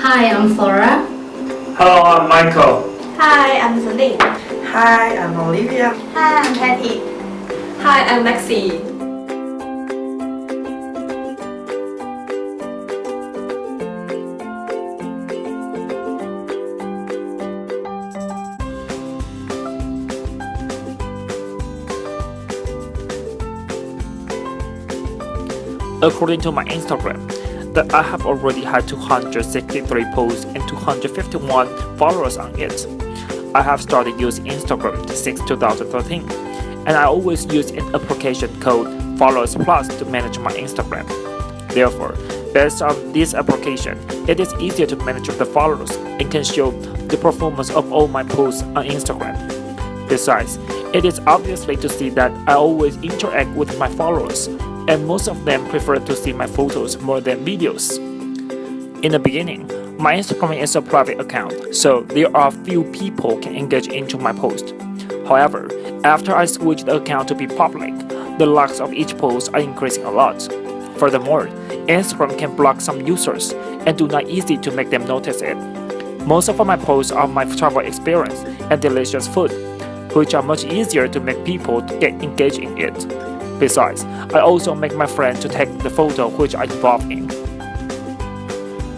Hi, I'm Flora. Hello, I'm Michael. Hi, I'm Celine. Hi, I'm Olivia. Hi, I'm Patty. Hi, I'm Lexi. According to my Instagram, that I have already had 263 posts and 251 followers on it. I have started using Instagram since 2013, and I always use an application called Followers Plus to manage my Instagram. Therefore, based on this application, it is easier to manage the followers and can show the performance of all my posts on Instagram. Besides, it is obviously to see that I always interact with my followers, and most of them prefer to see my photos more than videos. In the beginning, my Instagram is a private account, so there are few people can engage into my post. However, after I switch the account to be public, the likes of each post are increasing a lot. Furthermore, Instagram can block some users and do not easy to make them notice it. Most of my posts are my travel experience and delicious food, which are much easier to make people to get engaged in it. Besides, I also make my friend to take the photo which I involve in.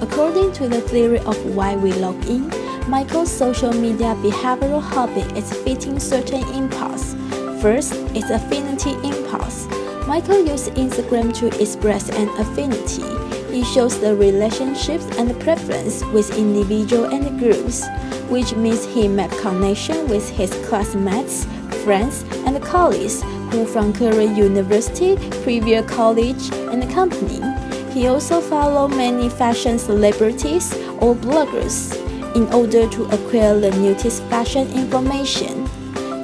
According to the theory of why we log in, Michael's social media behavioral hobby is fitting certain impulse. First is affinity impulse. Michael uses Instagram to express an affinity. He shows the relationships and preference with individuals and groups, which means he makes connection with his classmates, friends, and colleagues who from current university, previous college, and company. He also follows many fashion celebrities or bloggers in order to acquire the newest fashion information.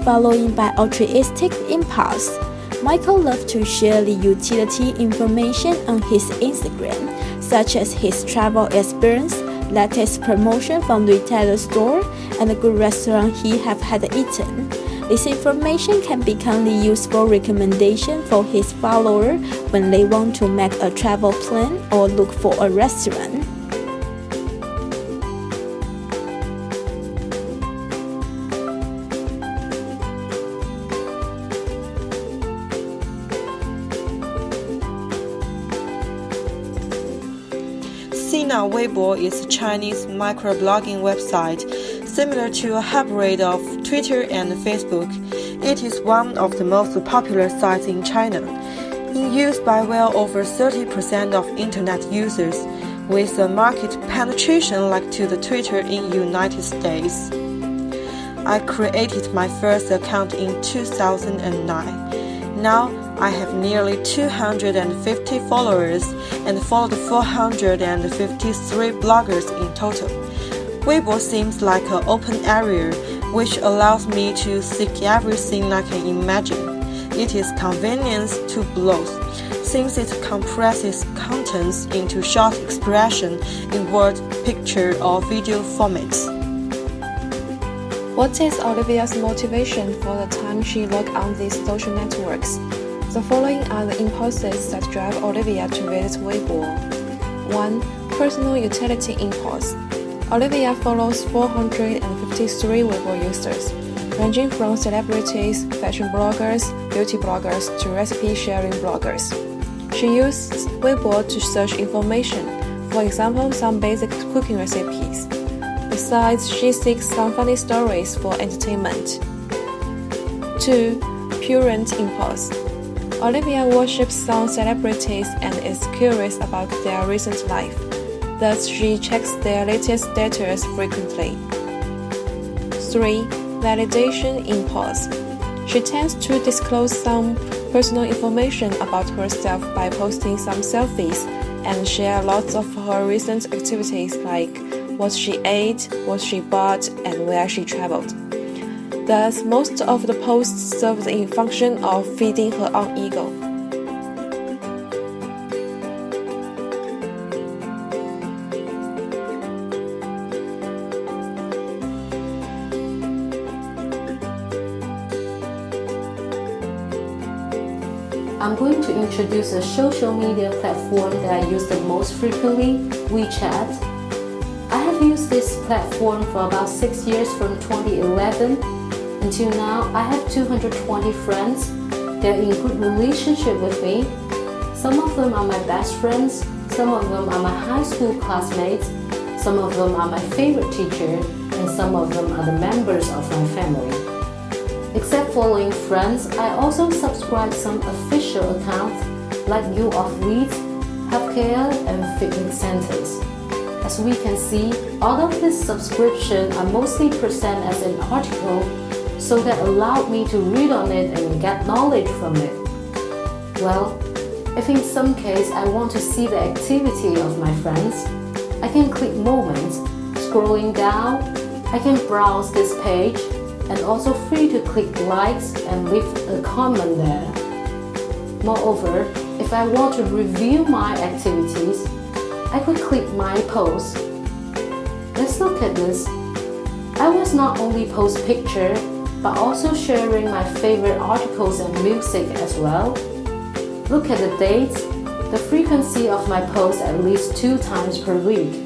Following by altruistic impulse, Michael loves to share the utility information on his Instagram, such as his travel experience, latest promotion from retailer store, and a good restaurant he have had eaten. This information can become the useful recommendation for his followers when they want to make a travel plan or look for a restaurant. Sina Weibo is a Chinese microblogging website similar to a hybrid of Twitter and Facebook. It is one of the most popular sites in China, in use by well over 30% of internet users, with a market penetration like to the Twitter in United States. I created my first account in 2009. Now I have nearly 250 followers and followed 453 bloggers in total. Weibo seems like an open area which allows me to seek everything I can imagine. It is convenient to blogs, since it compresses contents into short expression in word, picture, or video formats. What is Olivia's motivation for the time she logs on these social networks? The following are the impulses that drive Olivia to visit Weibo. 1. Personal utility impulse. Olivia follows 453 Weibo users, ranging from celebrities, fashion bloggers, beauty bloggers, to recipe-sharing bloggers. She uses Weibo to search information, for example, some basic cooking recipes. Besides, she seeks some funny stories for entertainment. 2. Purent impulse. Olivia worships some celebrities and is curious about their recent life. Thus, she checks their latest status frequently. 3. Validation impulse. She tends to disclose some personal information about herself by posting some selfies and share lots of her recent activities like what she ate, what she bought, and where she traveled. Thus, most of the posts serve the function of feeding her own ego. I'm going to introduce a social media platform that I use the most frequently, WeChat. I have used this platform for about 6 years from 2011. Until now, I have 220 friends. They're in good relationship with me. Some of them are my best friends, some of them are my high school classmates, some of them are my favorite teacher, and some of them are the members of my family. Except following friends, I also subscribe some official accounts like You of Leeds, Healthcare, and Fitness Centers. As we can see, all of these subscriptions are mostly present as an article, so that allowed me to read on it and get knowledge from it. Well, if in some case I want to see the activity of my friends, I can click Moments. Scrolling down, I can browse this page and also free to click likes and leave a comment there. Moreover, if I want to review my activities, I could click My Post. Let's look at this. I was not only post picture, but also sharing my favorite articles and music as well. Look at the dates, the frequency of my posts at least 2 times per week.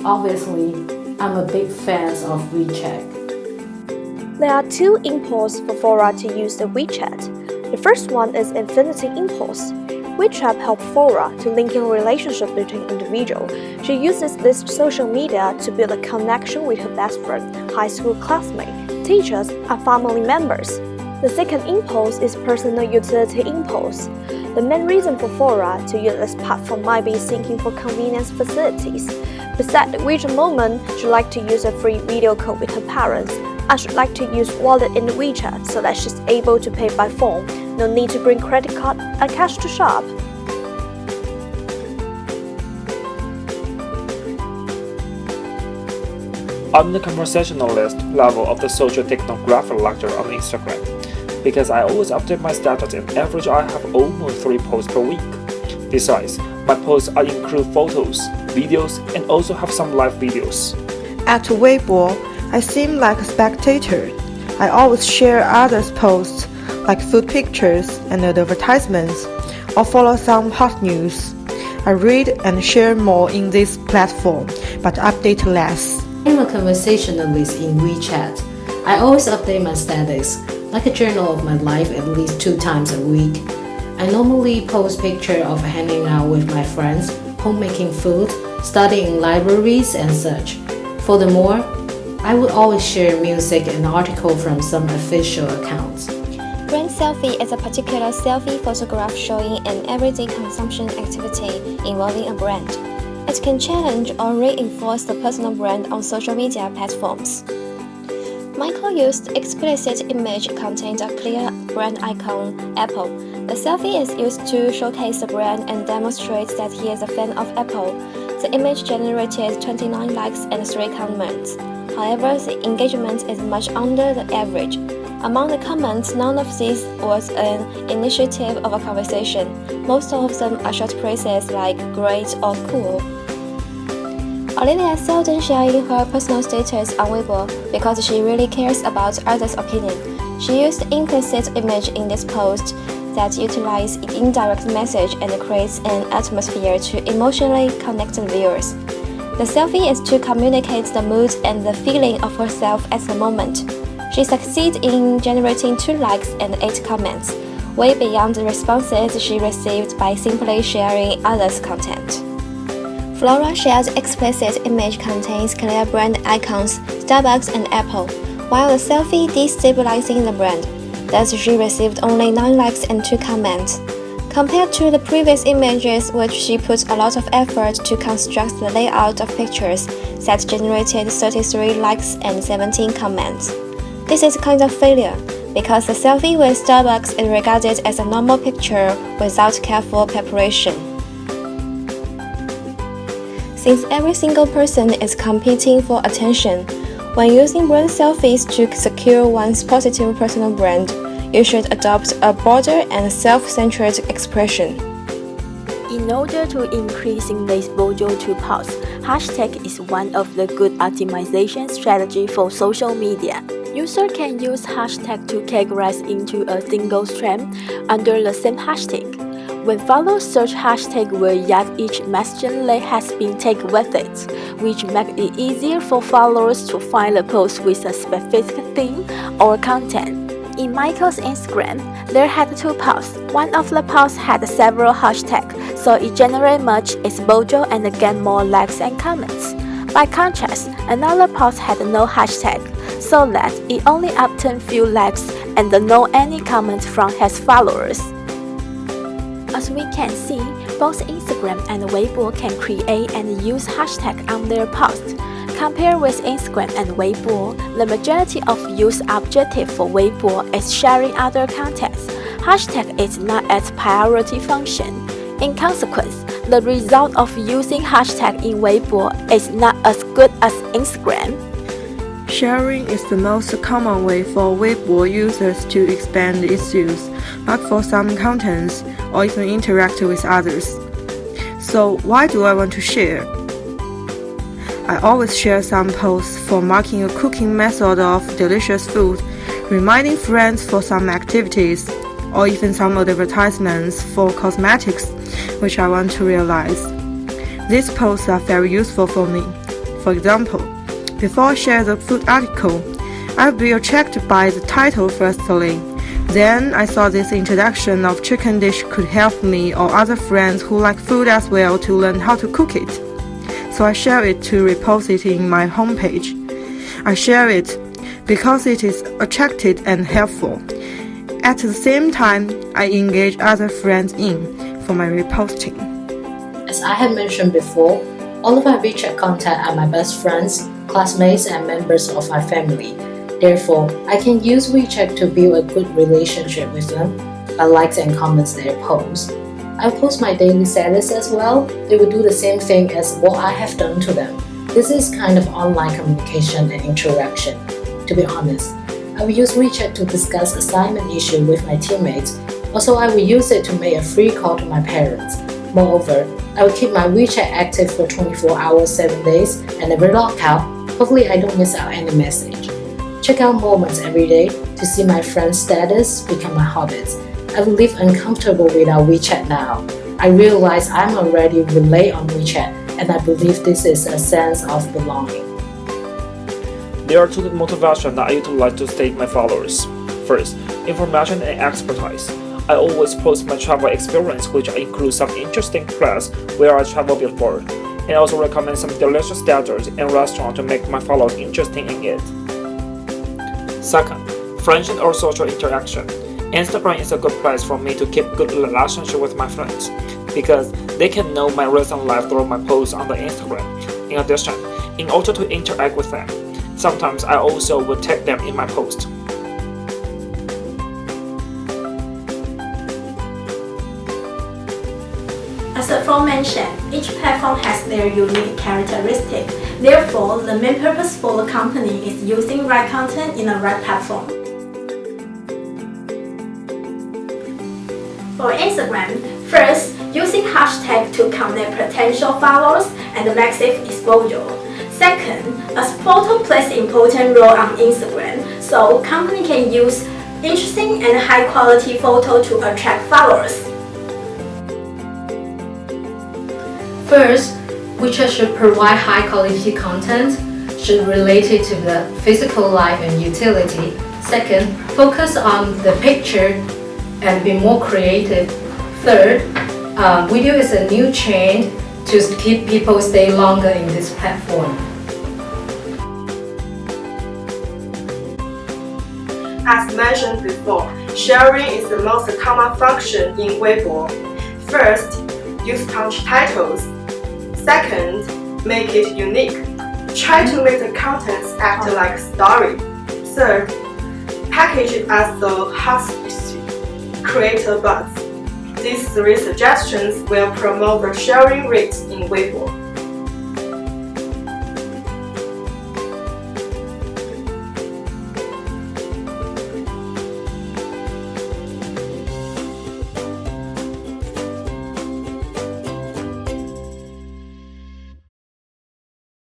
Obviously, I'm a big fan of WeChat. There are 2 impulses for Fora to use the WeChat. The first one is Infinity Impulse. WeChat helps Fora to link in relationship between individuals. She uses this social media to build a connection with her best friend, high school classmate, teachers, and family members. The second impulse is Personal Utility Impulse. The main reason for Fora to use this platform might be seeking for convenience facilities. Besides which moment she'd like to use a free video call with her parents, and she'd like to use wallet in the WeChat so that she's able to pay by phone. No need to bring credit card and cash to shop. I'm the conversationalist level of the social technographer lecture on Instagram, because I always update my status and average I have almost 3 posts per week. Besides, my posts include photos, videos, and also have some live videos. At Weibo, I seem like a spectator. I always share others' posts, like food pictures and advertisements, or follow some hot news. I read and share more in this platform, but update less. I'm a conversationalist in WeChat. I always update my status, like a journal of my life at least 2 times a week. I normally post pictures of hanging out with my friends, homemaking food, studying in libraries and such. Furthermore, I would always share music and articles from some official accounts. Brand selfie is a particular selfie photograph showing an everyday consumption activity involving a brand. It can challenge or reinforce the personal brand on social media platforms. Michael used explicit image containing a clear brand icon, Apple. The selfie is used to showcase the brand and demonstrate that he is a fan of Apple. The image generated 29 likes and 3 comments. However, the engagement is much under the average. Among the comments, none of these was an initiative of a conversation. Most of them are short phrases like great or cool. Olivia seldom shares her personal status on Weibo because she really cares about others' opinion. She used implicit image in this post that utilize indirect message and creates an atmosphere to emotionally connect the viewers. The selfie is to communicate the mood and the feeling of herself at the moment. She succeeded in generating 2 likes and 8 comments, way beyond the responses she received by simply sharing others' content. Flora shared explicit image contains clear brand icons, Starbucks and Apple, while the selfie destabilizing the brand. Thus, she received only 9 likes and 2 comments. Compared to the previous images, which she put a lot of effort to construct the layout of pictures, that generated 33 likes and 17 comments. This is kind of failure, because the selfie with Starbucks is regarded as a normal picture without careful preparation. Since every single person is competing for attention, when using brand selfies to secure one's positive personal brand, you should adopt a broader and self-centered expression. In order to increase the exposure to posts, hashtag is one of the good optimization strategy for social media. User can use hashtag to categorize into a single stream under the same hashtag. When followers search hashtag word, yet each messaging link has been tagged with it, which makes it easier for followers to find a post with a specific theme or content. In Michael's Instagram, there had 2 posts. One of the posts had several hashtags, so it generated much exposure and gained more likes and comments. By contrast, another post had no hashtag, so that it only obtained few likes and no any comments from his followers. As we can see, both Instagram and Weibo can create and use hashtags on their posts. Compared with Instagram and Weibo, the majority of use objective for Weibo is sharing other contents. Hashtag is not as priority function. In consequence, the result of using hashtag in Weibo is not as good as Instagram. Sharing is the most common way for Weibo users to expand its use, but for some contents or even interact with others. So why do I want to share? I always share some posts for marking a cooking method of delicious food, reminding friends for some activities, or even some advertisements for cosmetics, which I want to realize. These posts are very useful for me. For example, before I share the food article, I'll be attracted by the title firstly. Then I saw this introduction of chicken dish could help me or other friends who like food as well to learn how to cook it. So I share it to repost it in my homepage. I share it because it is attractive and helpful. At the same time, I engage other friends in for my reposting. As I have mentioned before, all of my WeChat contact are my best friends, classmates, and members of my family. Therefore, I can use WeChat to build a good relationship with them by likes and comments their posts. I post my daily status as well. They will do the same thing as what I have done to them. This is kind of online communication and interaction. To be honest, I will use WeChat to discuss assignment issue with my teammates. Also, I will use it to make a free call to my parents. Moreover, I will keep my WeChat active for 24 hours, 7 days, and never log out. Hopefully, I don't miss out any message. Check out moments every day to see my friends' status become my habits. I will live uncomfortable without WeChat now. I realize I'm already relay on WeChat, and I believe this is a sense of belonging. There are 2 motivations that I utilize to stay my followers. First, information and expertise. I always post my travel experience, which includes some interesting places where I traveled before, and also recommend some delicious desserts and restaurants to make my followers interested in it. Second, friendship or social interaction. Instagram is a good place for me to keep good relationship with my friends because they can know my recent life through my posts on the Instagram. In addition, in order to interact with them, sometimes I also would tag them in my post. As aforementioned, each platform has their unique characteristic. Therefore, the main purpose for the company is using right content in the right platform. For Instagram, first, using hashtag to connect potential followers and massive exposure. Second, as photo plays an important role on Instagram, so company can use interesting and high quality photo to attract followers. First, WeChat should provide high-quality content, should relate it to the physical life and utility. Second, focus on the picture and be more creative. Third, video is a new trend to keep people stay longer in this platform. As mentioned before, sharing is the most common function in Weibo. First, use punchy titles. Second, make it unique. Try to make the contents act like a story. Third, package it as a hot issue. Create a buzz. These 3 suggestions will promote the sharing rate in Weibo.